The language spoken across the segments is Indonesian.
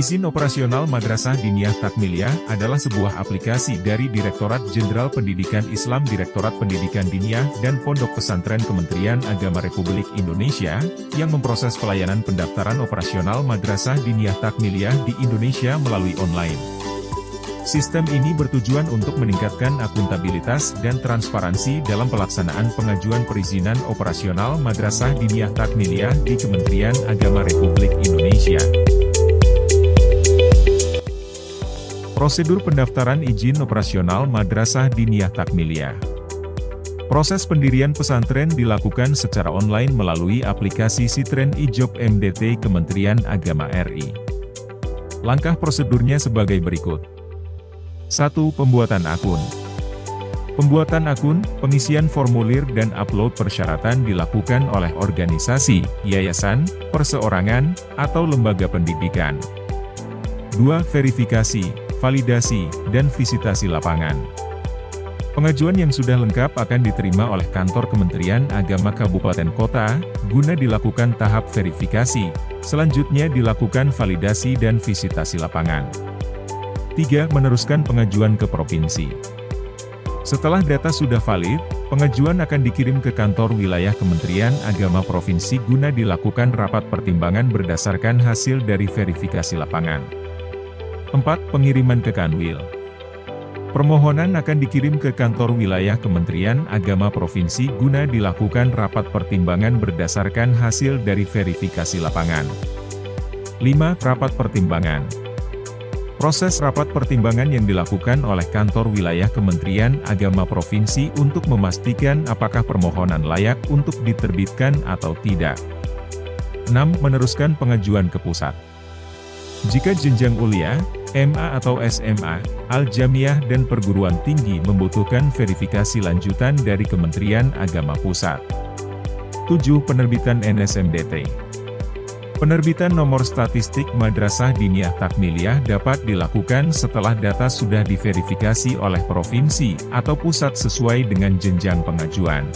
Izin Operasional Madrasah Diniyah Takmiliyah adalah sebuah aplikasi dari Direktorat Jenderal Pendidikan Islam Direktorat Pendidikan Diniyah dan Pondok Pesantren Kementerian Agama Republik Indonesia, yang memproses pelayanan pendaftaran operasional Madrasah Diniyah Takmiliyah di Indonesia melalui online. Sistem ini bertujuan untuk meningkatkan akuntabilitas dan transparansi dalam pelaksanaan pengajuan perizinan operasional Madrasah Diniyah Takmiliyah di Kementerian Agama Republik Indonesia. Prosedur pendaftaran izin operasional Madrasah Diniyah Takmiliyah. Proses pendirian pesantren dilakukan secara online melalui aplikasi Sitren Ijob MDT Kementerian Agama RI. Langkah prosedurnya sebagai berikut. 1. Pembuatan akun. Pembuatan akun, pengisian formulir dan upload persyaratan dilakukan oleh organisasi, yayasan, perseorangan, atau lembaga pendidikan. 2. Verifikasi, validasi, dan visitasi lapangan. Pengajuan yang sudah lengkap akan diterima oleh kantor Kementerian Agama Kabupaten Kota, guna dilakukan tahap verifikasi, selanjutnya dilakukan validasi dan visitasi lapangan. 3. Meneruskan pengajuan ke provinsi. Setelah data sudah valid, pengajuan akan dikirim ke kantor wilayah Kementerian Agama Provinsi guna dilakukan rapat pertimbangan berdasarkan hasil dari verifikasi lapangan. 4. Pengiriman ke Kanwil. Permohonan akan dikirim ke kantor wilayah Kementerian Agama Provinsi guna dilakukan rapat pertimbangan berdasarkan hasil dari verifikasi lapangan. 5. Rapat pertimbangan. Proses rapat pertimbangan yang dilakukan oleh kantor wilayah Kementerian Agama Provinsi untuk memastikan apakah permohonan layak untuk diterbitkan atau tidak. 6. Meneruskan pengajuan ke pusat. Jika jenjang ulia, MA atau SMA, Al-Jamiah dan perguruan tinggi membutuhkan verifikasi lanjutan dari Kementerian Agama Pusat. 7. Penerbitan NSMDT. Penerbitan nomor statistik Madrasah Diniyah Takmiliyah dapat dilakukan setelah data sudah diverifikasi oleh provinsi atau pusat sesuai dengan jenjang pengajuan.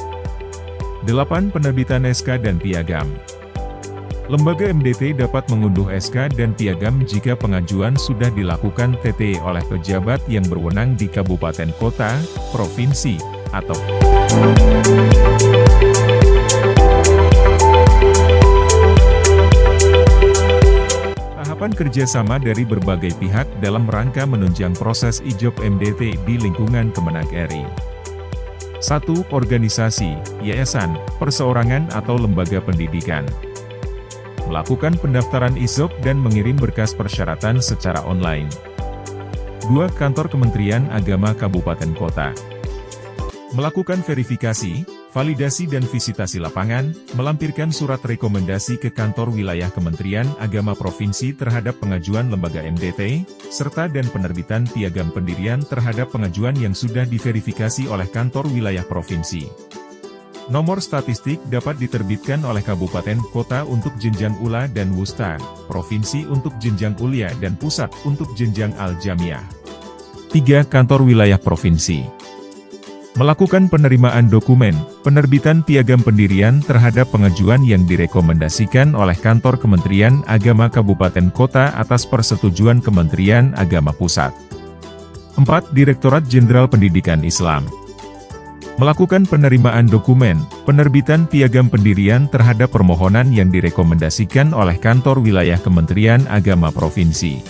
8. Penerbitan SK dan Piagam. Lembaga MDT dapat mengunduh SK dan Piagam jika pengajuan sudah dilakukan TT oleh pejabat yang berwenang di kabupaten kota, provinsi, atau tahapan kerjasama dari berbagai pihak dalam rangka menunjang proses Ijob MDT di lingkungan Kemenag RI. 1. Organisasi, yayasan, perseorangan atau lembaga pendidikan. Melakukan pendaftaran ISOP dan mengirim berkas persyaratan secara online. 2. Kantor Kementerian Agama Kabupaten Kota. Melakukan verifikasi, validasi dan visitasi lapangan, melampirkan surat rekomendasi ke kantor wilayah Kementerian Agama Provinsi terhadap pengajuan lembaga MDT, serta dan penerbitan piagam pendirian terhadap pengajuan yang sudah diverifikasi oleh kantor wilayah provinsi. Nomor statistik dapat diterbitkan oleh kabupaten kota untuk jenjang ula dan wusta, provinsi untuk jenjang ulia dan pusat untuk jenjang al-jamiah. 3. Kantor wilayah provinsi. Melakukan penerimaan dokumen, penerbitan piagam pendirian terhadap pengajuan yang direkomendasikan oleh kantor Kementerian Agama Kabupaten Kota atas persetujuan Kementerian Agama Pusat. 4. Direktorat Jenderal Pendidikan Islam. Melakukan penerimaan dokumen, penerbitan piagam pendirian terhadap permohonan yang direkomendasikan oleh kantor wilayah Kementerian Agama Provinsi.